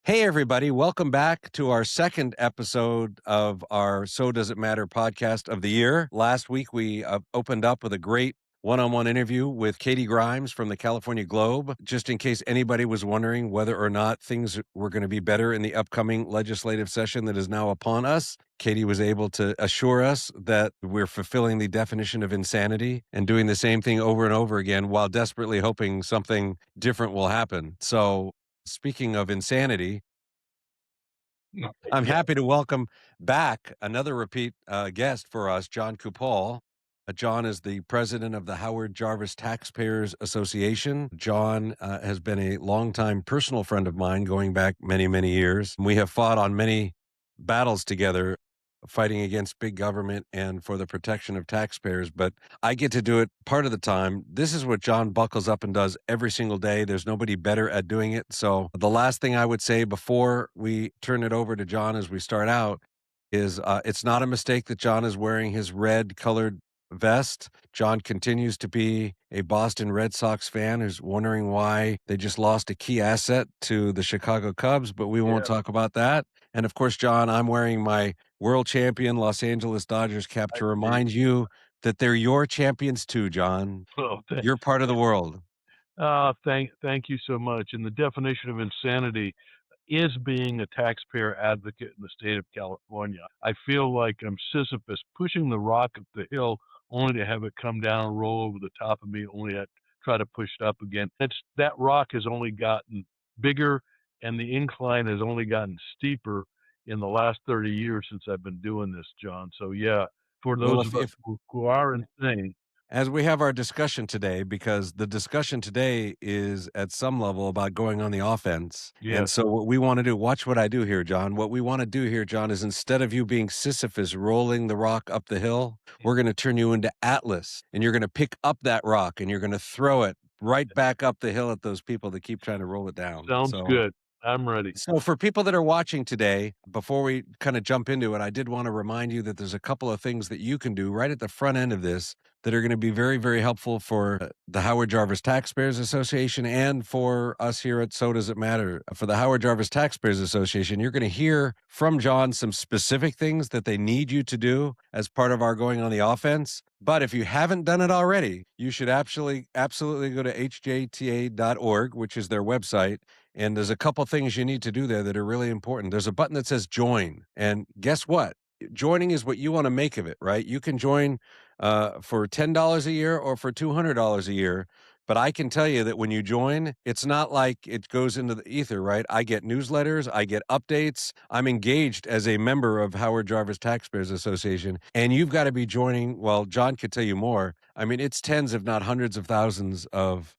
Hey, everybody. Welcome back to our second episode of our So Does It Matter podcast of the year. Last week, we opened up with a great one-on-one interview with Katie Grimes from the California Globe, just in case anybody was wondering whether or not things were going to be better in the upcoming legislative session that is now upon us. Katie was able to assure us that we're fulfilling the definition of insanity and doing the same thing over and over again while desperately hoping something different will happen. So, speaking of insanity, I'm Yeah, happy to welcome back another repeat guest for us, Jon Coupal. Jon is the president of the Howard Jarvis Taxpayers Association. Jon has been a longtime personal friend of mine going back many, many years. We have fought on many battles together, fighting against big government and for the protection of taxpayers. But I get to do it part of the time. This is what Jon buckles up and does every single day. There's nobody better at doing it. So the last thing I would say before we turn it over to Jon as we start out is it's not a mistake that Jon is wearing his red colored vest. Jon continues to be a Boston Red Sox fan who's wondering why they just lost a key asset to the Chicago Cubs, but we won't yeah. talk about that. And of course, Jon, I'm wearing my world champion Los Angeles Dodgers cap I to see. remind you that they're your champions too, Jon. Well, You're part of the world. thank you so much. And the definition of insanity is being a taxpayer advocate in the state of California. I feel like I'm Sisyphus pushing the rock up the hill only to have it come down and roll over the top of me, only to try to push it up again. That rock has only gotten bigger and the incline has only gotten steeper in the last 30 years since I've been doing this, John. So yeah, for Well, those of us who are insane. as we have our discussion today, because the discussion today is at some level about going on the offense. And Yes. so, what we want to do, watch what I do here, Jon. What we want to do here, Jon, is instead of you being Sisyphus rolling the rock up the hill, we're going to turn you into Atlas and you're going to pick up that rock and you're going to throw it right back up the hill at those people that keep trying to roll it down. Sounds So, good. I'm ready. so, for people that are watching today, before we kind of jump into it, I did want to remind you that there's a couple of things that you can do right at the front end of this that are going to be very, very helpful for the Howard Jarvis Taxpayers Association and for us here at So Does It Matter. For the Howard Jarvis Taxpayers Association, you're going to hear from Jon some specific things that they need you to do as part of our going on the offense. But if you haven't done it already, you should absolutely go to hjta.org, which is their website. And there's a couple things you need to do there that are really important. There's a button that says join. And guess what? Joining is what you want to make of it, right? You can join for $10 a year or for $200 a year. But I can tell you that when you join, it's not like it goes into the ether, right? I get newsletters, I get updates. I'm engaged as a member of Howard Jarvis Taxpayers Association. And you've got to be joining. Well, Jon could tell you more. I mean, it's tens, if not hundreds of thousands of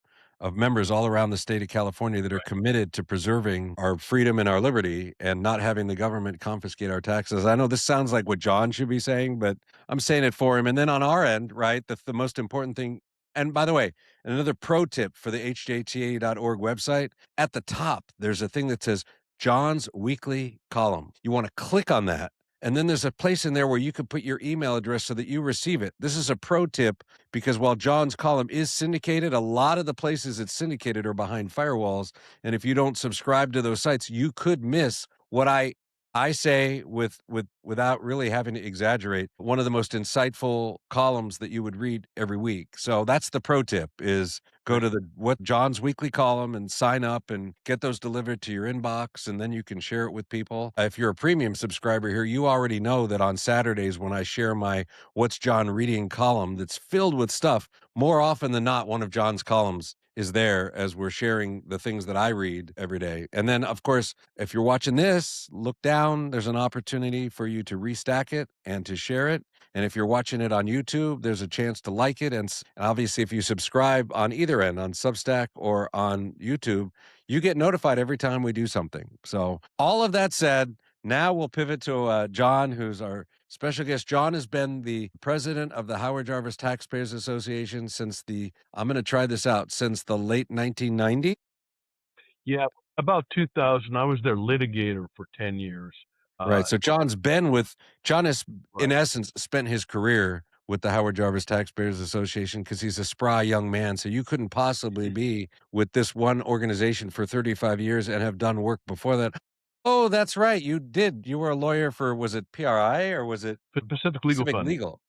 members all around the state of California that are committed to preserving our freedom and our liberty and not having the government confiscate our taxes. I know this sounds like what Jon should be saying, but I'm saying it for him. And then on our end, right, the most important thing. And by the way, another pro tip for the hjta.org website, at the top, there's a thing that says Jon's weekly column. You want to click on that. And then there's a place in there where you can put your email address so that you receive it. This is a pro tip because while Jon's column is syndicated, a lot of the places it's syndicated are behind firewalls. And if you don't subscribe to those sites, you could miss what I say without really having to exaggerate, one of the most insightful columns that you would read every week. So that's the pro tip is go to the what Jon's weekly column and sign up and get those delivered to your inbox and then you can share it with people. If you're a premium subscriber here, you already know that on Saturdays when I share my What's Jon Reading column that's filled with stuff, more often than not one of Jon's columns is there as we're sharing the things that I read every day. And then, of course, if you're watching this, look down. There's an opportunity for you to restack it and to share it. And if you're watching it on YouTube, there's a chance to like it. And obviously, if you subscribe on either end, on Substack or on YouTube, you get notified every time we do something. So, all of that said, now we'll pivot to Jon, who's our special guest. Jon has been the president of the Howard Jarvis Taxpayers Association I'm going to try this out, since the late 1990s. Yeah, about 2000, I was their litigator for 10 years. Right. So Jon has, in Right. essence, spent his career with the Howard Jarvis Taxpayers Association because he's a spry young man. So you couldn't possibly be with this one organization for 35 years and have done work before that. Oh, that's right. You did. You were a lawyer for, was it PRI or was it Pacific Legal Pacific Funding. Legal?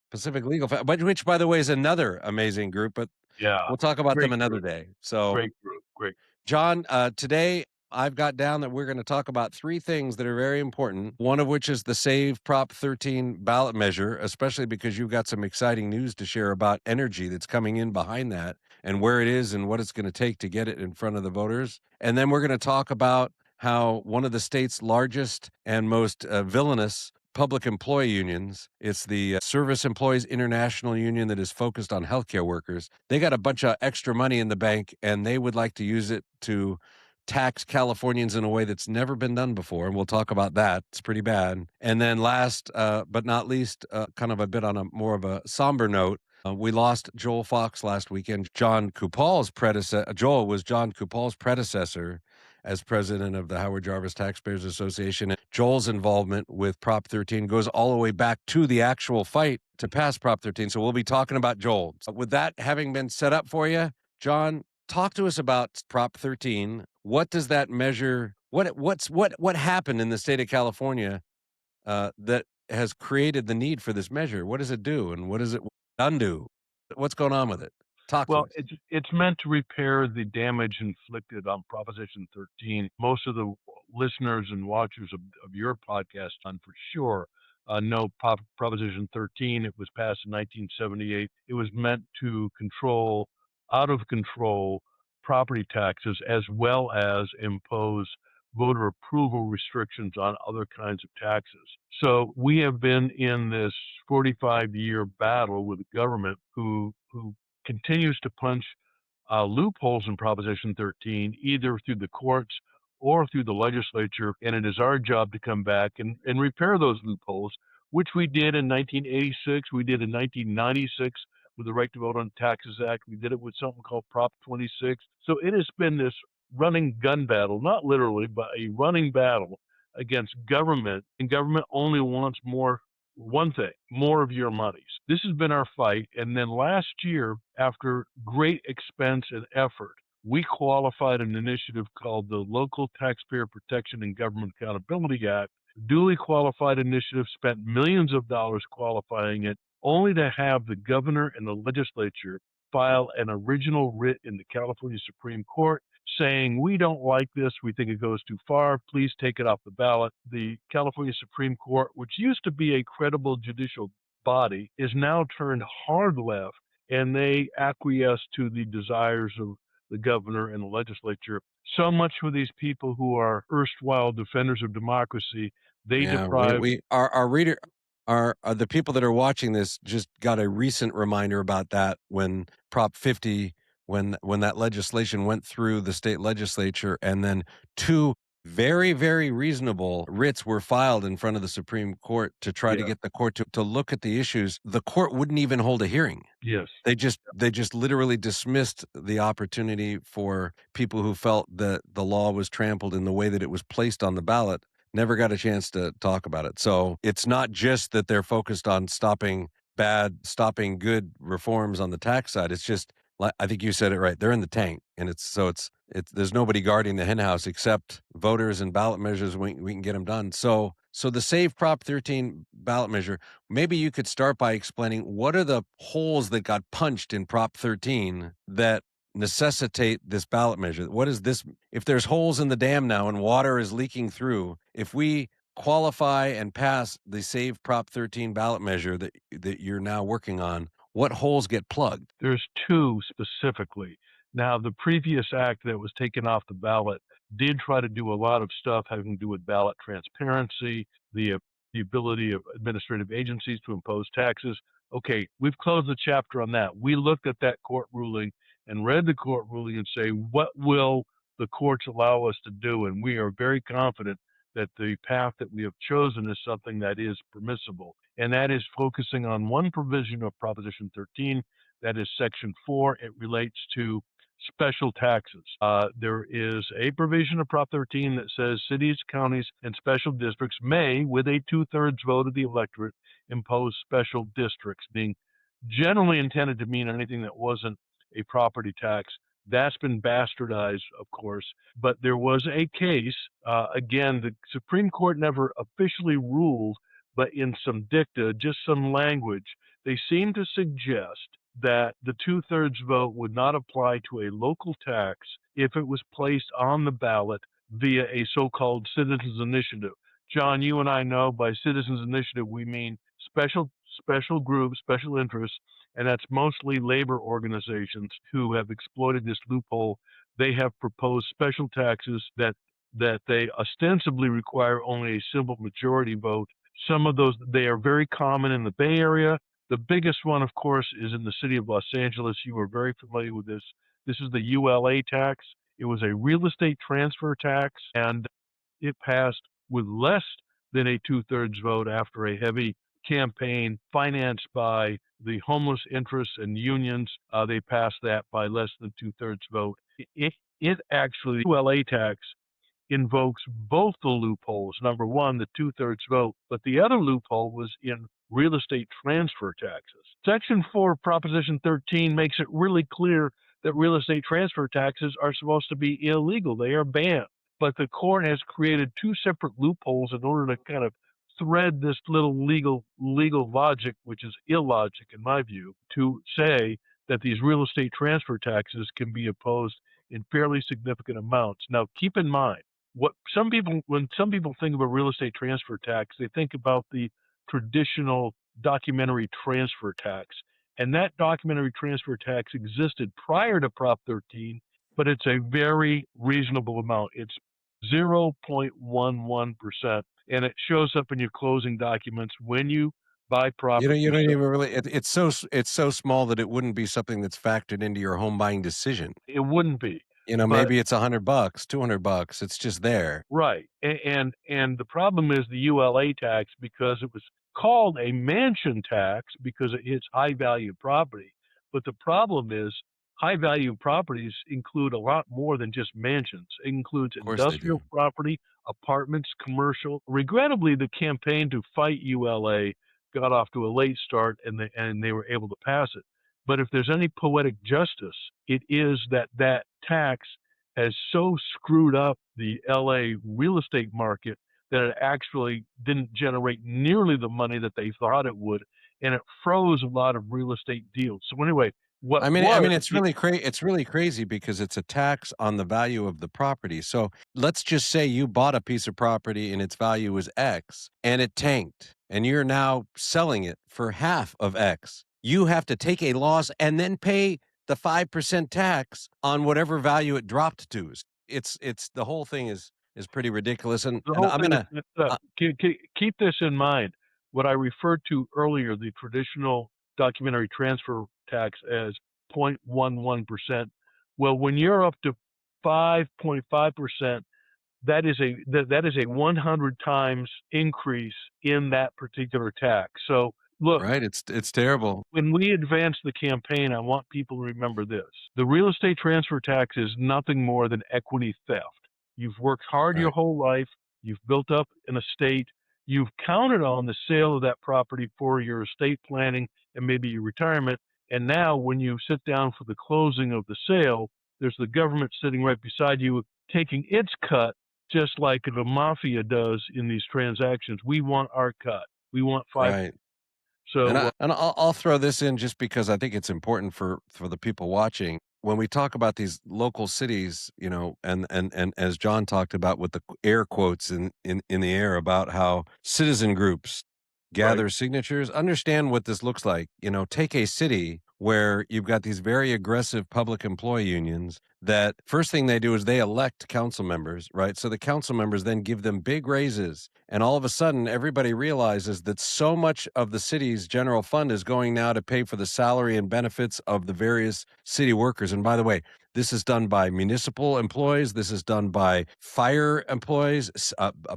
Pacific Legal, but which, by the way, is another amazing group, but Yeah, we'll talk about them great another group, day. So, great group, great. John, today I've got down that we're going to talk about three things that are very important. One of which is the Save Prop 13 ballot measure, especially because you've got some exciting news to share about energy that's coming in behind that and where it is and what it's going to take to get it in front of the voters. And then we're going to talk about how one of the state's largest and most villainous public employee unions, it's the Service Employees International Union that is focused on healthcare workers. They got a bunch of extra money in the bank and they would like to use it to tax Californians in a way that's never been done before, and we'll talk about that. It's pretty bad. And then last but not least, kind of a bit on a more of a somber note, we lost Joel Fox last weekend. Joel was Jon Coupal's predecessor as president of the Howard Jarvis Taxpayers Association. Joel's involvement with Prop 13 goes all the way back to the actual fight to pass Prop 13. So we'll be talking about Joel. So with that having been set up for you, John, talk to us about Prop 13. What does that measure? What happened in the state of California that has created the need for this measure? What does it do, and what does it undo? What's going on with it? Talk to Well, us. it's meant to repair the damage inflicted on Proposition 13. Most of the listeners and watchers of your podcast, on for sure, know Proposition 13. It was passed in 1978. It was meant to control out of control property taxes as well as impose voter approval restrictions on other kinds of taxes. So we have been in this 45-year battle with the government who continues to punch loopholes in Proposition 13, either through the courts or through the legislature. And it is our job to come back and repair those loopholes, which we did in 1986. We did in 1996 with the Right to Vote on Taxes Act. We did it with something called Prop 26. So it has been this running gun battle, not literally, but a running battle against government. And government only wants one thing, more of your monies. This has been our fight. And then last year, after great expense and effort, we qualified an initiative called the Local Taxpayer Protection and Government Accountability Act. Duly qualified initiative, spent millions of dollars qualifying it, only to have the governor and the legislature file an original writ in the California Supreme Court saying, we don't like this, we think it goes too far, please take it off the ballot. The California Supreme Court, which used to be a credible judicial body, is now turned hard left, and they acquiesce to the desires of the governor and the legislature. So much for these people who are erstwhile defenders of democracy. They Yeah, deprive. we our reader are the people that are watching this just got a recent reminder about that when Prop 50, when that legislation went through the state legislature, and then two very, very reasonable writs were filed in front of the Supreme Court to try to Yeah, get the court to look at the issues. The court wouldn't even hold a hearing. yes. They just literally dismissed the opportunity for people who felt that the law was trampled in the way that it was placed on the ballot, never got a chance to talk about it. So it's not just that they're focused on stopping good reforms on the tax side. It's just like, I think you said it right. They're in the tank, and it's there's nobody guarding the henhouse except voters and ballot measures. We can get them done. So the Save Prop 13 ballot measure. Maybe you could start by explaining what are the holes that got punched in Prop 13 that necessitate this ballot measure. What is this? If there's holes in the dam now and water is leaking through, if we qualify and pass the Save Prop 13 ballot measure that you're now working on, what holes get plugged? There's two specifically. Now, the previous act that was taken off the ballot did try to do a lot of stuff having to do with ballot transparency, the ability of administrative agencies to impose taxes. Okay, we've closed the chapter on that. We looked at that court ruling and read the court ruling and say, what will the courts allow us to do? And we are very confident that the path that we have chosen is something that is permissible. And that is focusing on one provision of Proposition 13, that is Section 4. It relates to special taxes. There is a provision of Prop 13 that says cities, counties, and special districts may, with a two-thirds vote of the electorate, impose special districts, being generally intended to mean anything that wasn't a property tax. That's been bastardized, of course. But there was a case, again, the Supreme Court never officially ruled, but in some dicta, just some language, they seem to suggest that the two-thirds vote would not apply to a local tax if it was placed on the ballot via a so-called citizens initiative. John, you and I know by citizens initiative we mean special groups, special interests, and that's mostly labor organizations who have exploited this loophole. They have proposed special taxes that they ostensibly require only a simple majority vote. Some of those, they are very common in the Bay Area. The biggest one, of course, is in the city of Los Angeles. You are very familiar with this. This is the ULA tax. It was a real estate transfer tax, and it passed with less than a two-thirds vote after a heavy campaign financed by the homeless interests and unions. They passed that by less than two-thirds vote. It actually, the ULA tax invokes both the loopholes. Number one, the two-thirds vote, but the other loophole was in real estate transfer taxes. Section 4 of Proposition 13 makes it really clear that real estate transfer taxes are supposed to be illegal. They are banned. But the court has created two separate loopholes in order to kind of thread this little legal logic, which is illogic in my view, to say that these real estate transfer taxes can be imposed in fairly significant amounts. Now, keep in mind, when some people think of a real estate transfer tax, they think about the traditional documentary transfer tax. And that documentary transfer tax existed prior to Prop 13, but it's a very reasonable amount. It's 0.11%, and it shows up in your closing documents when you buy property. You don't even really. It's so small that it wouldn't be something that's factored into your home buying decision. It wouldn't be, but Maybe it's $100, $200. It's just there. right. And the problem is the ULA tax, because it was called a mansion tax because it hits high value property. But the problem is high value properties include a lot more than just mansions. It includes Of course they do. industrial property, apartments, commercial. Regrettably, the campaign to fight ULA got off to a late start, and they were able to pass it. But if there's any poetic justice, it is that that tax has so screwed up the LA real estate market that it actually didn't generate nearly the money that they thought it would, and it froze a lot of real estate deals. So anyway, what I was mean, it's really crazy because it's a tax on the value of the property. So let's just say you bought a piece of property and its value was X and it tanked and you're now selling it for half of X. You have to take a loss and then pay the 5% tax on whatever value it dropped to. It's the whole thing is pretty ridiculous. the And whole I'm thing is gonna messed up. uh, Keep this in mind. What I referred to earlier, the traditional documentary transfer tax as 0.11%. Well, when you're up to 5.5%, that is a 100 times increase in that particular tax. So look, right. It's terrible. when we advance the campaign, I want people to remember this. The real estate transfer tax is nothing more than equity theft. You've worked hard your Right. whole life, you've built up an estate, you've counted on the sale of that property for your estate planning and maybe your retirement. And now, when you sit down for the closing of the sale, there's the government sitting right beside you taking its cut, just like the mafia does in these transactions. We want our cut. We want five. Right. So, And I'll throw this in just because I think it's important for the people watching. When we talk about these local cities, and as John talked about with the air quotes in the air about how citizen groups right, gather signatures, understand what this looks like. Take a city where you've got these very aggressive public employee unions that first thing they do is they elect council members, right? So the council members then give them big raises. And all of a sudden, everybody realizes that so much of the city's general fund is going now to pay for the salary and benefits of the various city workers. And by the way, this is done by municipal employees. This is done by fire employees,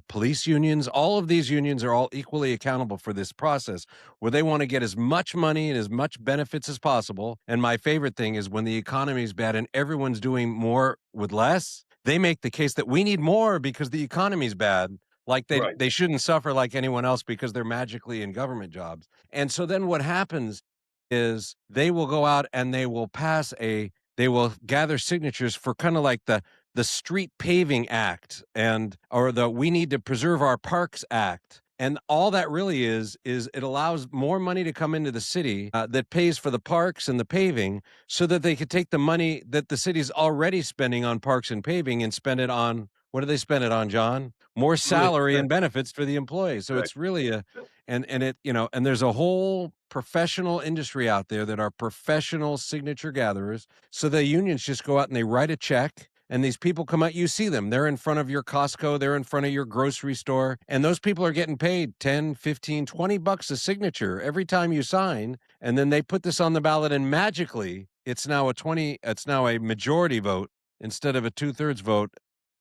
police unions. All of these unions are all equally accountable for this process where they want to get as much money and as much benefits as possible. And my favorite thing is when the economy is bad and everyone's doing more with less, they make the case that we need more because the economy is bad. Like right. they shouldn't suffer like anyone else because they're magically in government jobs. And so then what happens is they will go out and they will pass a they will gather signatures for kind of like the street paving act and or the we need to preserve our parks act. And all that really is it allows more money to come into the city that pays for the parks and the paving so that they could take the money that the city's already spending on parks and paving and spend it on what do they spend it on, John? More Really, salary and benefits for the employees. So right. it's really a and it and there's a whole professional industry out there that are professional signature gatherers. So the unions just go out and they write a check and these people come out, you see them, they're in front of your Costco, they're in front of your grocery store, and those people are getting paid 10, 15, $20 a signature every time you sign. And then they put this on the ballot and magically it's now a majority vote instead of a 2/3 vote,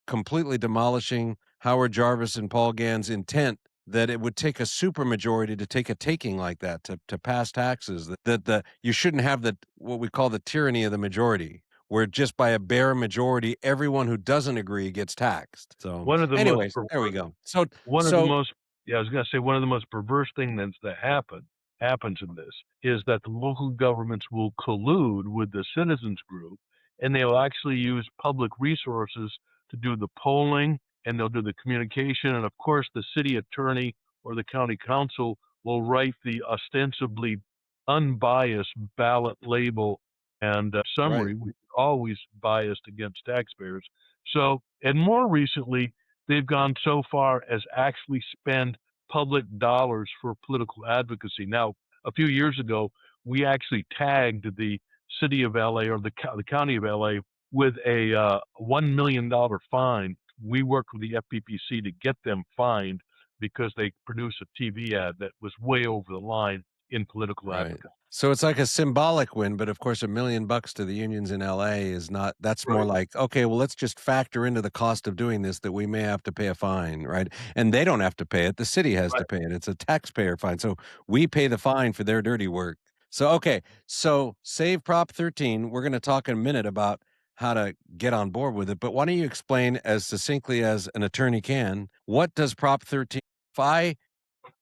completely demolishing Howard Jarvis and Paul Gann's intent that it would take a supermajority to take a taking like that to pass taxes. That the you shouldn't have the what we call the tyranny of the majority, where just by a bare majority, everyone who doesn't agree gets taxed. So, One of the most anyways, there we perverse go. So, one of the so most yeah, I was gonna say one of the most perverse things that happens in this is that the local governments will collude with the citizens group, and they'll actually use public resources to do the polling, and they'll do the communication, and of course, the city attorney or the county council will write the ostensibly unbiased ballot label and right, summary, which is always biased against taxpayers. So, and more recently, they've gone so far as actually spend public dollars for political advocacy. Now, a few years ago, we actually tagged the city of LA or the county of LA with a $1 million fine. We worked with the FPPC to get them fined because they produced a TV ad that was way over the line in political right. advocacy. So it's like a symbolic win, but of course, $1 million to the unions in LA is not. That's more Right. like okay, well, let's just factor into the cost of doing this that we may have to pay a fine, right? And they don't have to pay it; the city has to Right. pay it. It's a taxpayer fine, so we pay the fine for their dirty work. So okay, so save Prop 13. We're going to talk in a minute about how to get on board with it, but why don't you explain as succinctly as an attorney can what does Prop 13? If I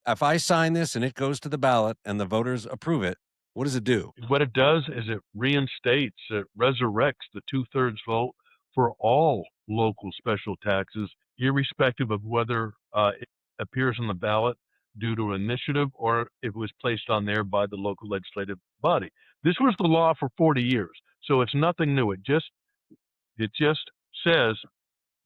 if I sign this and it goes to the ballot and the voters approve it, what does it do? What it does is it reinstates, it resurrects the two-thirds vote for all local special taxes, irrespective of whether it appears on the ballot due to initiative or if it was placed on there by the local legislative body. This was the law for 40 years, so it's nothing new. It just says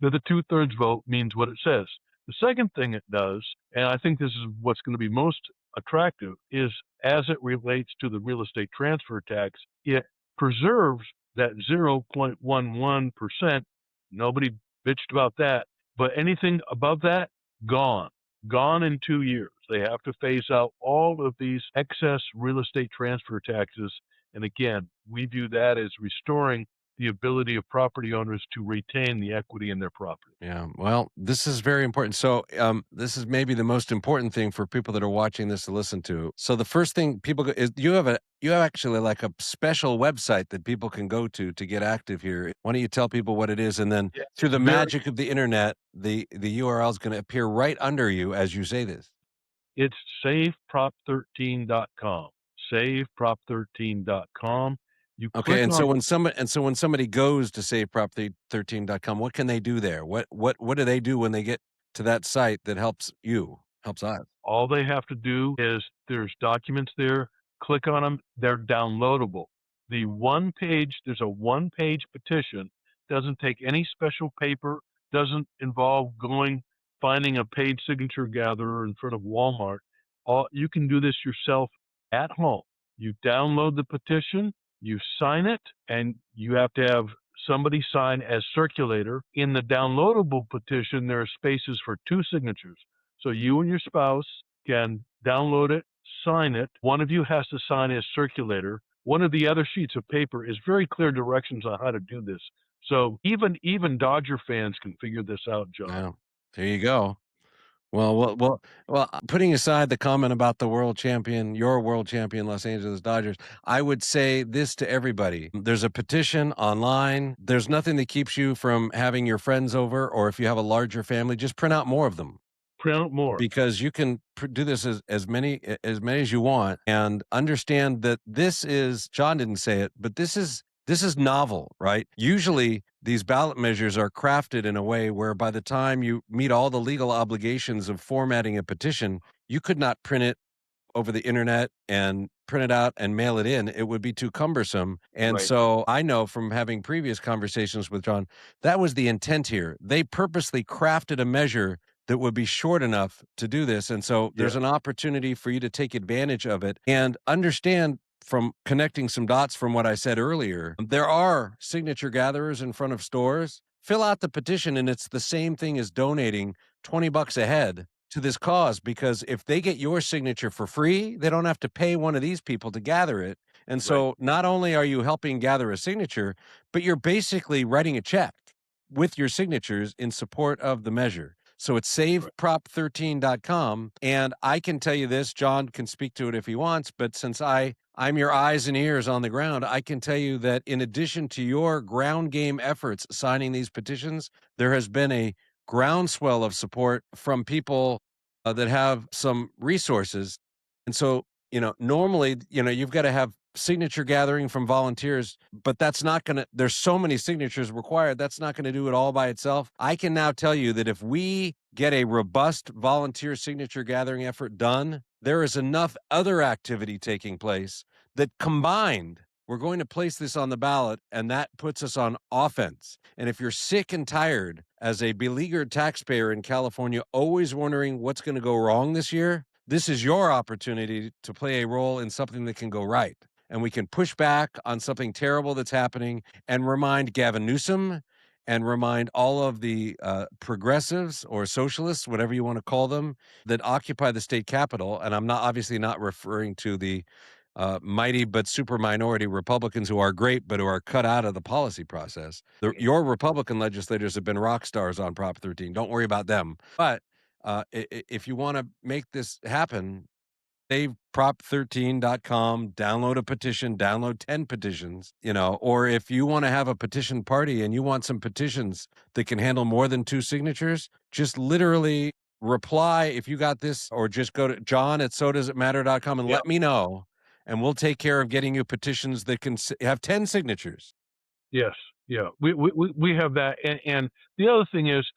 that the two-thirds vote means what it says. The second thing it does, and I think this is what's going to be most attractive, is as it relates to the real estate transfer tax, it preserves that 0.11%. Nobody bitched about that. But anything above that, gone. Gone in 2 years. They have to phase out all of these excess real estate transfer taxes. And again, we view that as restoring the ability of property owners to retain the equity in their property. Yeah, well, this is very important. So, this is maybe the most important thing for people that are watching this to listen to. So, the first thing people go is you have actually like a special website that people can go to get active here. Why don't you tell people what it is, and then Yeah, through it's the very magic of the internet, the URL is going to appear right under you as you say this. it's saveprop13.com. Saveprop13.com. You Okay, click on so when somebody goes to saveprop13.com, what can they do there? What do they do when they get to that site that helps you, helps us? all they have to do is there's documents there, click on them, they're downloadable. There's a one-page petition, doesn't take any special paper, doesn't involve finding a paid signature gatherer in front of Walmart. You can do this yourself at home. You download the petition, you sign it, and you have to have somebody sign as circulator. In the downloadable petition, there are spaces for two signatures. So you and your spouse can download it, sign it. One of you has to sign as circulator. One of the other sheets of paper is very clear directions on how to do this. So even Dodger fans can figure this out, John. Yeah, there you go. Putting aside the comment about the world champion, your world champion Los Angeles Dodgers, I would say this to everybody. There's a petition online. There's nothing that keeps you from having your friends over, or if you have a larger family, just print out more of them Print out more. because you can do this as many as you want and understand that this is John didn't say it, but this is This is novel, right? Usually, these ballot measures are crafted in a way where by the time you meet all the legal obligations of formatting a petition, you could not print it over the internet and print it out and mail it in. It would be too cumbersome. And Right. so I know from having previous conversations with John, that was the intent here. They purposely crafted a measure that would be short enough to do this. And so Yeah. there's an opportunity for you to take advantage of it and understand from connecting some dots from what I said earlier. There are signature gatherers in front of stores. Fill out the petition, and it's the same thing as donating 20 bucks a head to this cause, because if they get your signature for free, they don't have to pay one of these people to gather it. And Right. so not only are you helping gather a signature, but you're basically writing a check with your signatures in support of the measure. So it's Right. saveprop13.com. And I can tell you this, John can speak to it if he wants, but since I'm your eyes and ears on the ground, I can tell you that in addition to your ground game efforts signing these petitions, there has been a groundswell of support from people that have some resources. And so, normally, you've got to have signature gathering from volunteers, but that's not going to, there's so many signatures required. That's not going to do it all by itself. I can now tell you that if we get a robust volunteer signature gathering effort done, there is enough other activity taking place that combined, we're going to place this on the ballot, and that puts us on offense. And if you're sick and tired as a beleaguered taxpayer in California, always wondering what's going to go wrong this year, this is your opportunity to play a role in something that can go right. And we can push back on something terrible that's happening and remind Gavin Newsom and remind all of the progressives or socialists, whatever you want to call them, that occupy the state capitol. And I'm not obviously not referring to the mighty but super minority Republicans who are great but who are cut out of the policy process. Your Republican legislators have been rock stars on Prop 13. Don't worry about them. But if you want to make this happen, save prop13.com, download a petition, download 10 petitions, or if you want to have a petition party and you want some petitions that can handle more than 2 signatures, just literally reply if you got this, or just go to john@sodoesitmatter.com and Yeah. let me know, and we'll take care of getting you petitions that can have 10 signatures. Yes, yeah, we have that, and the other thing is,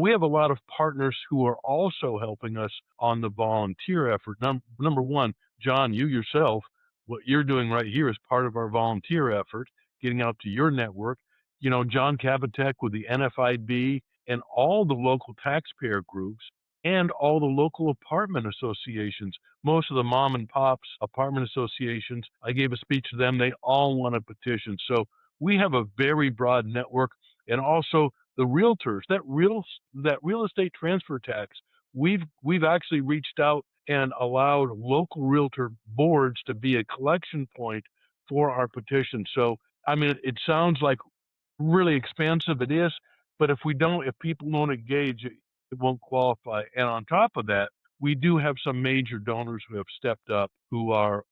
we have a lot of partners who are also helping us on the volunteer effort. Number one, John, you yourself, what you're doing right here is part of our volunteer effort, getting out to your network. John Kabatek with the NFIB and all the local taxpayer groups and all the local apartment associations. Most of the mom and pops apartment associations, I gave a speech to them. They all want a petition. So we have a very broad network, and also the realtors, that real estate transfer tax. We've actually reached out and allowed local realtor boards to be a collection point for our petition. So I mean, it sounds like really expansive. It is, but if people don't engage, it won't qualify. And on top of that, we do have some major donors who have stepped up, who are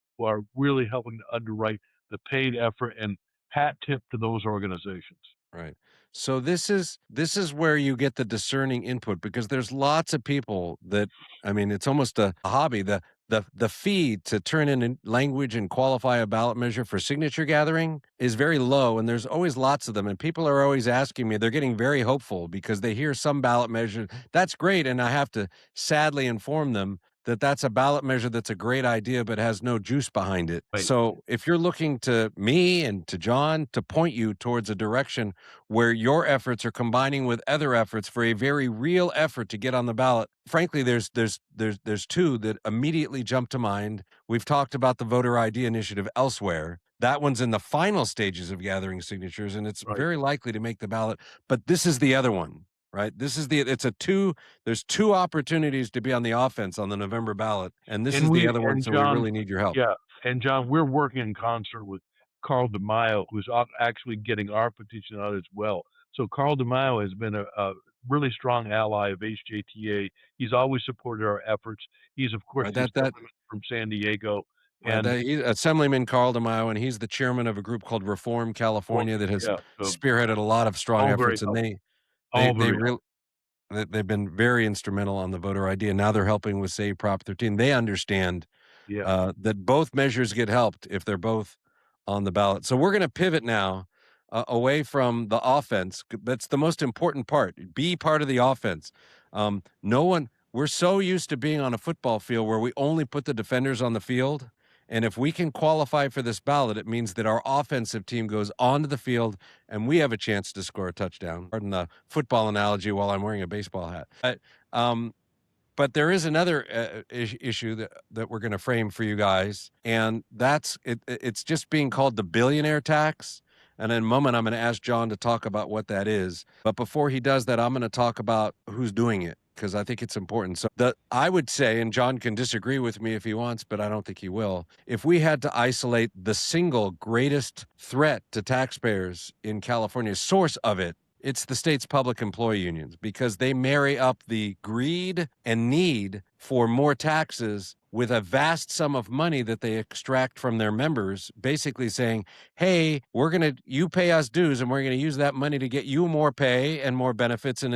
really helping to underwrite the paid effort, and hat tip to those organizations. Right. So this is where you get the discerning input, because there's lots of people that, I mean, it's almost a hobby. The fee to turn in language and qualify a ballot measure for signature gathering is very low, and there's always lots of them. And people are always asking me, they're getting very hopeful because they hear some ballot measure that's great, and I have to sadly inform them that that's a ballot measure that's a great idea but has no juice behind it. Right. So if you're looking to me and to John to point you towards a direction where your efforts are combining with other efforts for a very real effort to get on the ballot. Frankly, there's 2 that immediately jump to mind. We've talked about the voter ID initiative elsewhere. That one's in the final stages of gathering signatures, and it's Right. very likely to make the ballot. But this is the other one, right? It's a 2, there's 2 opportunities to be on the offense on the November ballot, and this And is the we other one, and so we John, really need your help. yeah, and John, we're working in concert with Carl DeMaio, who's actually getting our petition out as well. So Carl DeMaio has been a really strong ally of HJTA. He's always supported our efforts. He's of course Right, the that assemblyman from San Diego, Right, and Assemblyman Carl DeMaio, and he's the chairman of a group called Reform well, California that has yeah, so spearheaded a lot of strong all very efforts, and helpful, they all they very real helpful. they've been very instrumental on the voter ID, and now they're helping with Save Prop 13. They understand Yeah, that both measures get helped if they're both on the ballot. So we're going to pivot now away from the offense. That's the most important part. Be part of the offense. No one, we're so used to being on a football field where we only put the defenders on the field. And if we can qualify for this ballot, it means that our offensive team goes onto the field and we have a chance to score a touchdown. Pardon the football analogy while I'm wearing a baseball hat. Um, but there is another issue that we're going to frame for you guys, and that's it. It's just being called the billionaire tax. And in a moment, I'm going to ask Jon to talk about what that is. But before he does that, I'm going to talk about who's doing it because I think it's important. So I would say, and Jon can disagree with me if he wants, but I don't think he will. If we had to isolate the single greatest threat to taxpayers in California, source of it, it's the state's public employee unions because they marry up the greed and need for more taxes with a vast sum of money that they extract from their members, basically saying, hey, you pay us dues and we're going to use that money to get you more pay and more benefits. And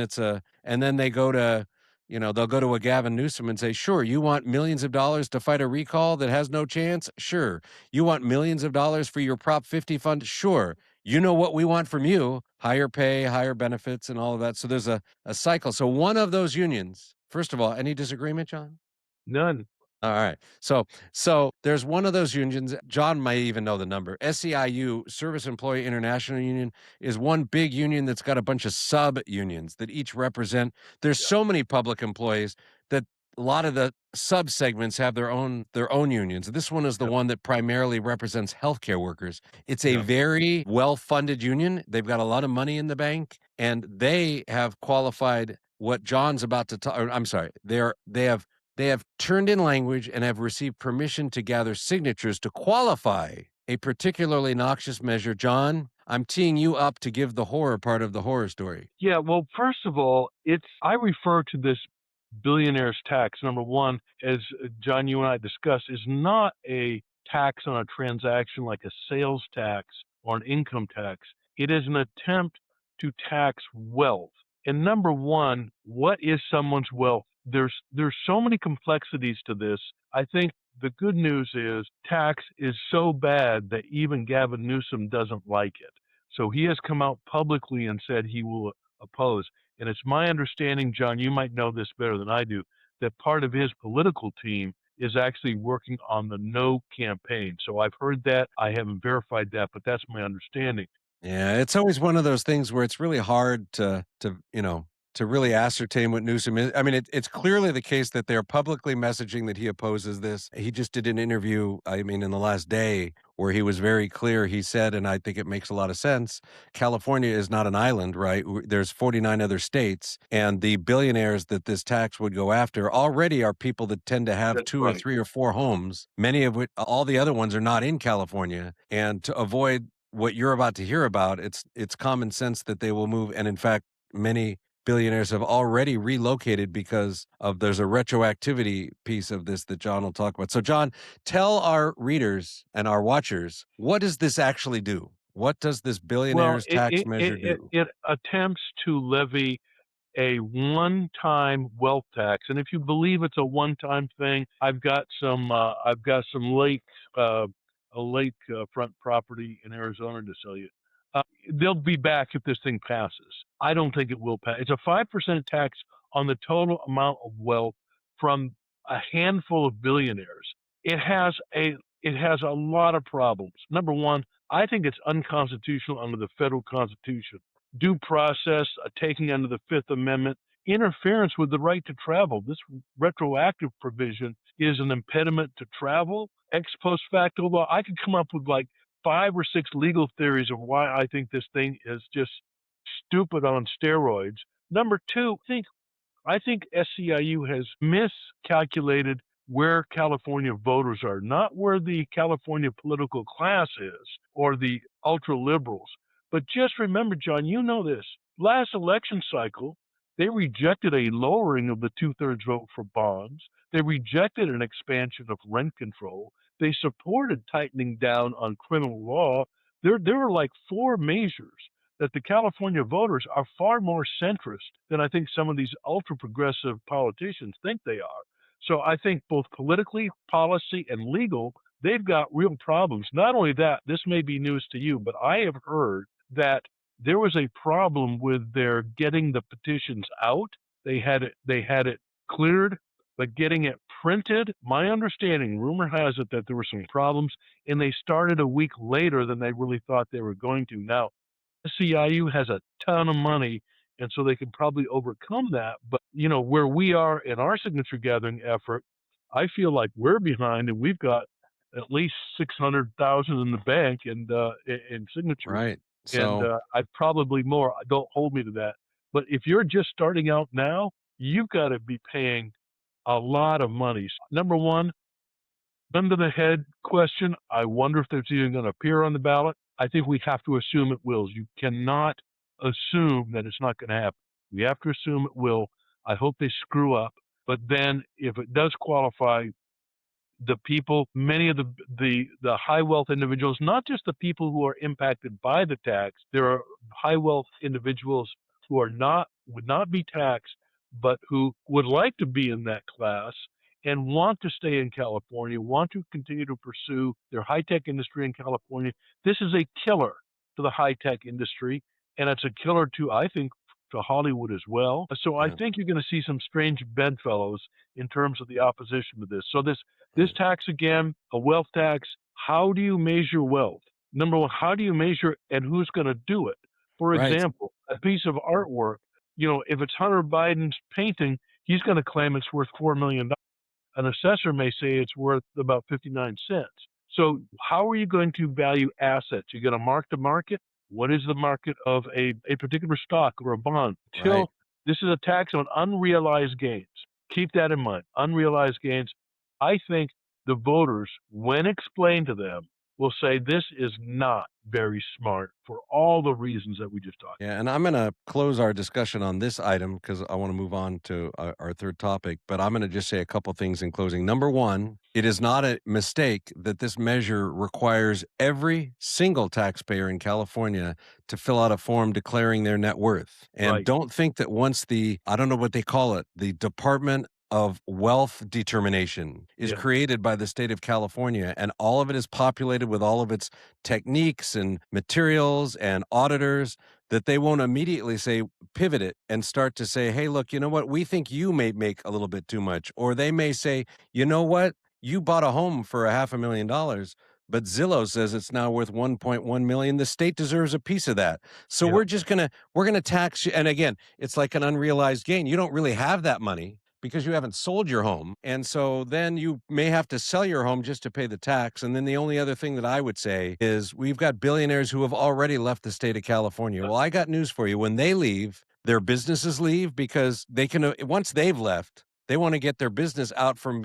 and then they go to, they'll go to a Gavin Newsom and say, sure, you want millions of dollars to fight a recall that has no chance? Sure. You want millions of dollars for your Prop 50 fund? Sure. You know what we want from you: higher pay, higher benefits, and all of that. So there's a cycle. So one of those unions, first of all, any disagreement, Jon? None. All right. So there's one of those unions. Jon may even know the number. SEIU, Service Employee International Union, is one big union that's got a bunch of sub unions that each represent. There's so many public employees that a lot of the sub segments have their own unions. This one is the Yep. one that primarily represents healthcare workers. It's a Yep. very well-funded union. They've got a lot of money in the bank, and they have qualified what Jon's about to talk. I'm sorry. They have turned in language and have received permission to gather signatures to qualify a particularly noxious measure. Jon, I'm teeing you up to give the horror part of the horror story. Yeah, well, first of all, I refer to this billionaires tax. Number one, as Jon, you and I discussed, is not a tax on a transaction like a sales tax or an income tax. It is an attempt to tax wealth. And number one, what is someone's wealth? There's so many complexities to this. I think the good news is tax is so bad that even Gavin Newsom doesn't like it. So he has come out publicly and said he will oppose. And it's my understanding, Jon, you might know this better than I do, that part of his political team is actually working on the no campaign. So I've heard that. I haven't verified that, but that's my understanding. Yeah, it's always one of those things where it's really hard to really ascertain what Newsom is. I mean, it's clearly the case that they're publicly messaging that he opposes this. He just did an interview, I mean, in the last day where he was very clear. He said, and I think it makes a lot of sense, California is not an island, right? There's 49 other states, and the billionaires that this tax would go after already are people that tend to have That's two or right. three or four homes, many of which, all the other ones are not in California. And to avoid what you're about to hear about, it's common sense that they will move. And in fact, many billionaires have already relocated because of there's a retroactivity piece of this that Jon will talk about. So Jon, tell our readers and our watchers, what does this actually do? What does this Well, billionaires tax measure do? it attempts to levy a one-time wealth tax. And if you believe it's a one-time thing, I've got some a lake front property in Arizona to sell you. Uh, they'll be back if this thing passes. I don't think it will pass. It's a 5% tax on the total amount of wealth from a handful of billionaires. It has a lot of problems. Number one, I think it's unconstitutional under the federal constitution. Due process, a taking under the Fifth Amendment, interference with the right to travel. This retroactive provision is an impediment to travel. Ex post facto law. I could come up with like 5 or 6 legal theories of why I think this thing is just stupid on steroids. Number two, I think SEIU has miscalculated where California voters are, not where the California political class is or the ultra liberals. But just remember, Jon, you know this. Last election cycle, they rejected a lowering of the 2/3 vote for bonds. They rejected an expansion of rent control. They supported tightening down on criminal law. There are like 4 measures that the California voters are far more centrist than I think some of these ultra progressive politicians think they are. So I think both politically, policy, and legal, they've got real problems. Not only that, this may be news to you, but I have heard that there was a problem with their getting the petitions out. They had it cleared, but getting it printed, my understanding, rumor has it that there were some problems, and they started a week later than they really thought they were going to. Now, SEIU has a ton of money, and so they can probably overcome that. But where we are in our signature gathering effort, I feel like we're behind, and we've got at least 600,000 in the bank and in signatures, Right. and So, I've probably more. Don't hold me to that. But if you're just starting out now, you've got to be paying a lot of money. Number one, gun to the head question. I wonder if that's even going to appear on the ballot. I think we have to assume it will. You cannot assume that it's not going to happen. We have to assume it will. I hope they screw up. But then if it does qualify, the people, many of the high wealth individuals, not just the people who are impacted by the tax. There are high wealth individuals who would not be taxed, but who would like to be in that class and want to stay in California, want to continue to pursue their high tech industry in California. This is a killer to the high tech industry, and it's a killer to, I think, to Hollywood as well. So I yeah, think you're going to see some strange bedfellows in terms of the opposition to this. So this right. tax, again, a wealth tax, how do you measure wealth? Number one, how do you measure it and who's going to do it? For Right. example, a piece of artwork, if it's Hunter Biden's painting, he's going to claim it's worth $4 million. An assessor may say it's worth about 59 cents. So how are you going to value assets? You're going to mark to market? What is the market of a particular stock or a bond? Right. Till this is a tax on unrealized gains. Keep that in mind. Unrealized gains. I think the voters, when explained to them, will say this is not very smart for all the reasons that we just talked Yeah, and I'm going to close our discussion on this item because I want to move on to our third topic. But I'm going to just say a couple things in closing. Number one, it is not a mistake that this measure requires every single taxpayer in California to fill out a form declaring their net worth. about. And Right. don't think that once I don't know what they call it, the Department of Wealth Determination is Yeah. created by the state of California, and all of it is populated with all of its techniques and materials and auditors, that they won't immediately say, pivot it and start to say, hey, look, you know what? We think you may make a little bit too much. Or they may say, you know what? You bought a home for a $500,000, but Zillow says it's now worth 1.1 million. The state deserves a piece of that. So Yeah. we're gonna tax you. And again, it's like an unrealized gain. You don't really have that money because you haven't sold your home. And so then you may have to sell your home just to pay the tax. And then the only other thing that I would say is we've got billionaires who have already left the state of California. Well, I got news for you. When they leave, their businesses leave because they can, once they've left, they want to get their business out from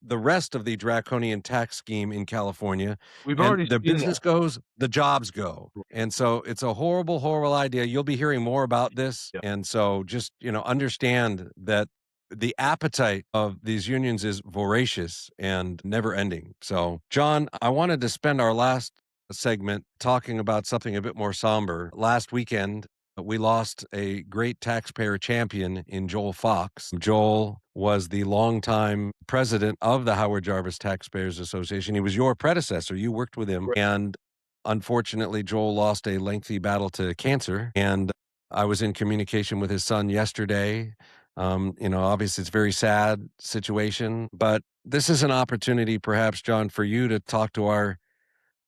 the rest of the draconian tax scheme in California. We've And already the seen business that. goes, the jobs go. And so it's a horrible, horrible idea. You'll be hearing more about this. Yeah. And so just, understand that the appetite of these unions is voracious and never ending. So, John, I wanted to spend our last segment talking about something a bit more somber. Last weekend, we lost a great taxpayer champion in Joel Fox. Joel was the longtime president of the Howard Jarvis Taxpayers Association. He was your predecessor. You worked with him. Right. And unfortunately, Joel lost a lengthy battle to cancer. And I was in communication with his son yesterday. Obviously it's a very sad situation, but this is an opportunity perhaps, John, for you to talk to our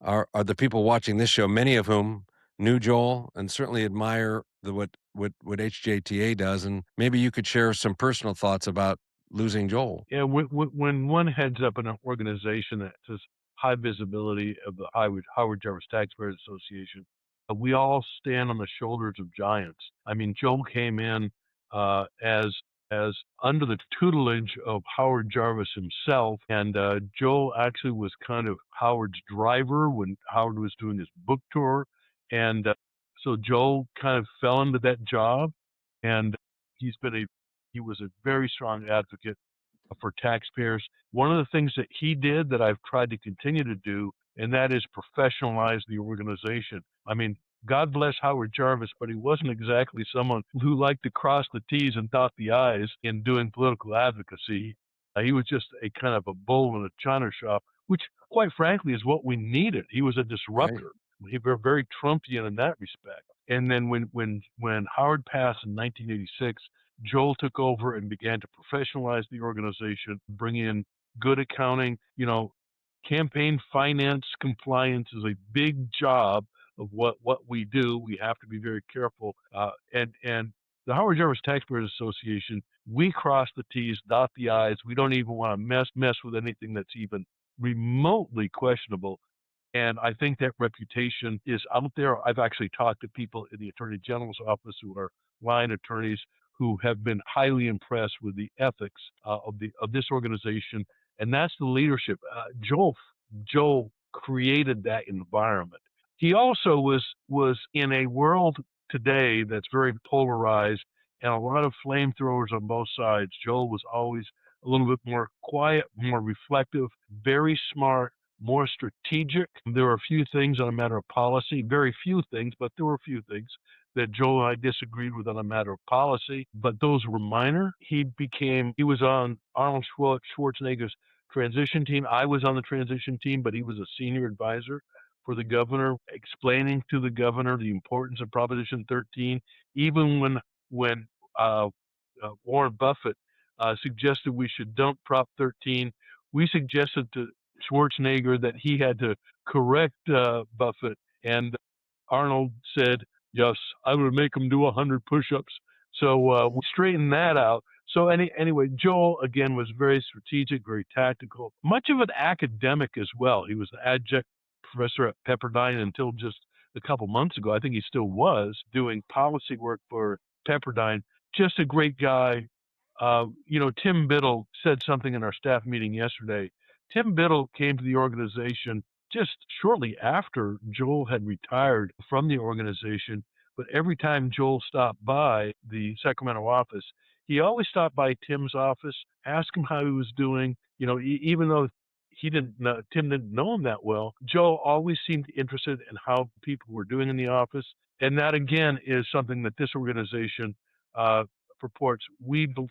the people watching this show, many of whom knew Joel and certainly admire what HJTA does. And maybe you could share some personal thoughts about losing Joel. Yeah, when one heads up an organization that has high visibility of the Howard Jarvis Taxpayers Association, we all stand on the shoulders of giants. I mean, Joe came in as under the tutelage of Howard Jarvis himself, and Joe actually was kind of Howard's driver when Howard was doing his book tour, and so Joe kind of fell into that job, and he's been a he was a very strong advocate for taxpayers. One of the things that he did that I've tried to continue to do, and that is professionalize the organization. I mean, God bless Howard Jarvis, but he wasn't exactly someone who liked to cross the T's and dot the I's in doing political advocacy. He was just a kind of a bull in a china shop, which quite frankly, is what we needed. He was a Right. disruptor. He were very Trumpian in that respect. And then when Howard passed in 1986, Joel took over and began to professionalize the organization, bring in good accounting. Campaign finance compliance is a big job of what we do. We have to be very careful. And the Howard Jarvis Taxpayers Association, we cross the T's, dot the I's. We don't even want to mess with anything that's even remotely questionable. And I think that reputation is out there. I've actually talked to people in the Attorney General's office who are line attorneys who have been highly impressed with the ethics of this organization, and that's the leadership. Joel created that environment. He also was in a world today that's very polarized and a lot of flamethrowers on both sides. Joel was always a little bit more quiet, more reflective, very smart, more strategic. There were a few things on a matter of policy, very few things, but there were a few things that Joe and I disagreed with on a matter of policy, but those were minor. He was on Arnold Schwarzenegger's transition team. I was on the transition team, but he was a senior advisor for the governor, explaining to the governor the importance of Proposition 13, even when Warren Buffett suggested we should dump Prop 13. We suggested to Schwarzenegger that he had to correct Buffett, and Arnold said, "Yes, I would make him do 100 push-ups." So we straightened that out. So anyway, Joel again was very strategic, very tactical, much of an academic as well. He was an adjunct professor at Pepperdine until just a couple months ago. I think he still was doing policy work for Pepperdine. Just a great guy. Tim Biddle said something in our staff meeting yesterday. Tim Biddle came to the organization just shortly after Joel had retired from the organization. But every time Joel stopped by the Sacramento office, he always stopped by Tim's office, asked him how he was doing. Even though Tim didn't know him that well, Joel always seemed interested in how people were doing in the office. And that again is something that this organization purports.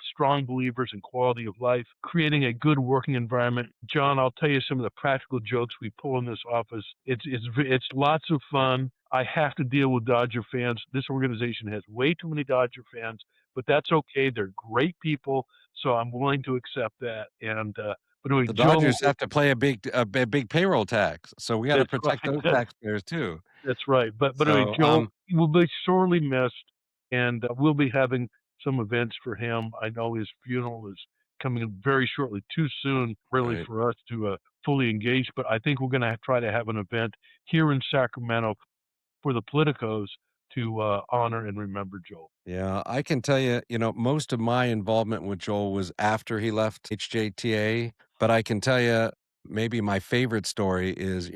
Strong believers in quality of life, creating a good working environment. John, I'll tell you some of the practical jokes we pull in this office. It's lots of fun. I have to deal with Dodger fans. This organization has way too many Dodger fans, but that's okay. They're great people, so I'm willing to accept that. And but anyway, The Joel, Dodgers have to pay a big payroll tax, so we gotta that's right. protect those taxpayers too. That's right. But anyway, So, Joel will be sorely missed, and we'll be having some events for him. I know his funeral is coming very shortly, too soon, really, right. for us to fully engage. But I think we're going to try to have an event here in Sacramento for the politicos to honor and remember Joel. Yeah, I can tell you, most of my involvement with Joel was after he left HJTA, but I can tell you maybe my favorite story is,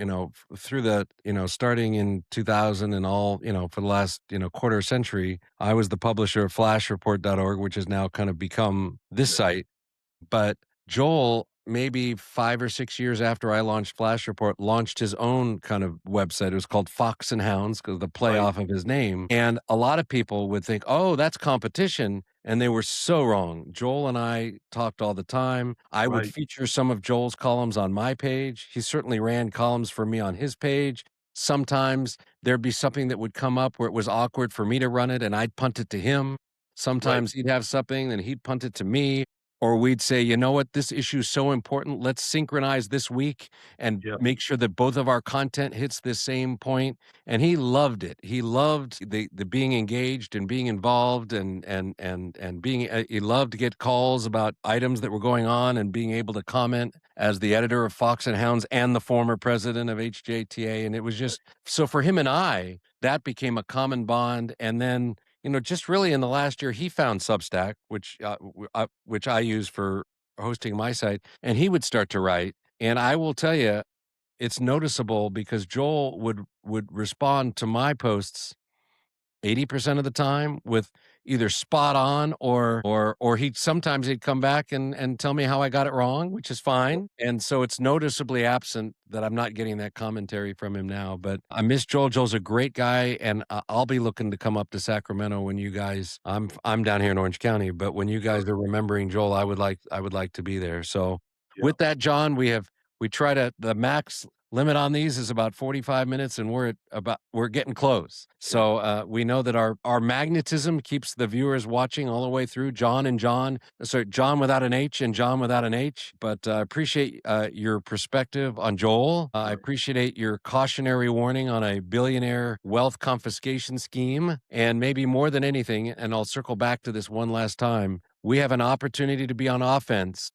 through starting in 2000 and all, for the last, quarter century, I was the publisher of FlashReport.org, which has now kind of become this Yeah. site. But Joel, maybe 5 or 6 years after I launched Flash Report, launched his own kind of website. It was called Fox and Hounds because the play Right. off of his name. And a lot of people would think, oh, that's competition. And they were so wrong. Joel and I talked all the time. I would Right. feature some of Joel's columns on my page. He certainly ran columns for me on his page. Sometimes there'd be something that would come up where it was awkward for me to run it and I'd punt it to him. Right. Sometimes he'd have something and he'd punt it to me. Or we'd say, you know what, this issue is so important. Let's synchronize this week and Yeah. make sure that both of our content hits the same point. And he loved it. He loved the being engaged and being involved and being. He loved to get calls about items that were going on and being able to comment as the editor of Fox and Hounds and the former president of HJTA. And it was just so for him and I, that became a common bond. And then just really in the last year, he found Substack, which I use for hosting my site, and he would start to write. And I will tell you, it's noticeable because Joel would respond to my posts 80% of the time with either spot on or he'd come back and tell me how I got it wrong, which is fine. And so it's noticeably absent that I'm not getting that commentary from him now. But I miss Joel. Joel's a great guy, and I'll be looking to come up to Sacramento when you guys. I'm down here in Orange County, but when you guys Sure. are remembering Joel, I would like to be there. So Yeah. with that, John, we have We try to the max limit on these is about 45 minutes, and we're getting close. Yeah. So we know that our magnetism keeps the viewers watching all the way through. John and John, sorry, John without an H and John without an H. But I appreciate your perspective on Joel. I Right. appreciate your cautionary warning on a billionaire wealth confiscation scheme, and maybe more than anything, and I'll circle back to this one last time. We have an opportunity to be on offense,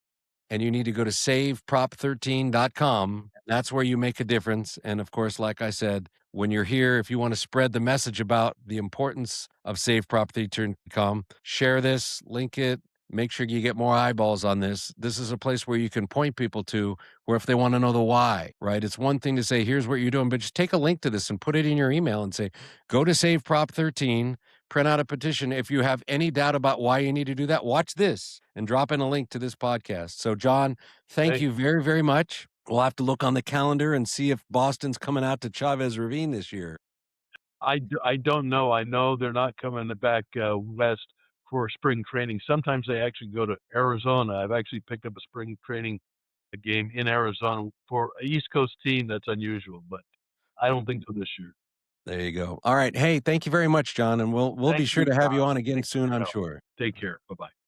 and you need to go to saveprop13.com. That's where you make a difference. And of course, like I said, when you're here, if you want to spread the message about the importance of saveprop13.com, share this, link it, make sure you get more eyeballs on this. This is a place where you can point people to where if they want to know the why, right? It's one thing to say, here's what you're doing, but just take a link to this and put it in your email and say, go to saveprop13, print out a petition. If you have any doubt about why you need to do that, watch this and drop in a link to this podcast. So, John, thank Thank you very, very much. We'll have to look on the calendar and see if Boston's coming out to Chavez Ravine this year. I don't know. I know they're not coming back west for spring training. Sometimes they actually go to Arizona. I've actually picked up a spring training game in Arizona for a East Coast team. That's unusual, but I don't think so this year. There you go. All right. Hey, thank you very much, John. And we'll be Thank sure you, to have you John. on again Thanks for soon, your I'm help. sure. Take care. Bye bye.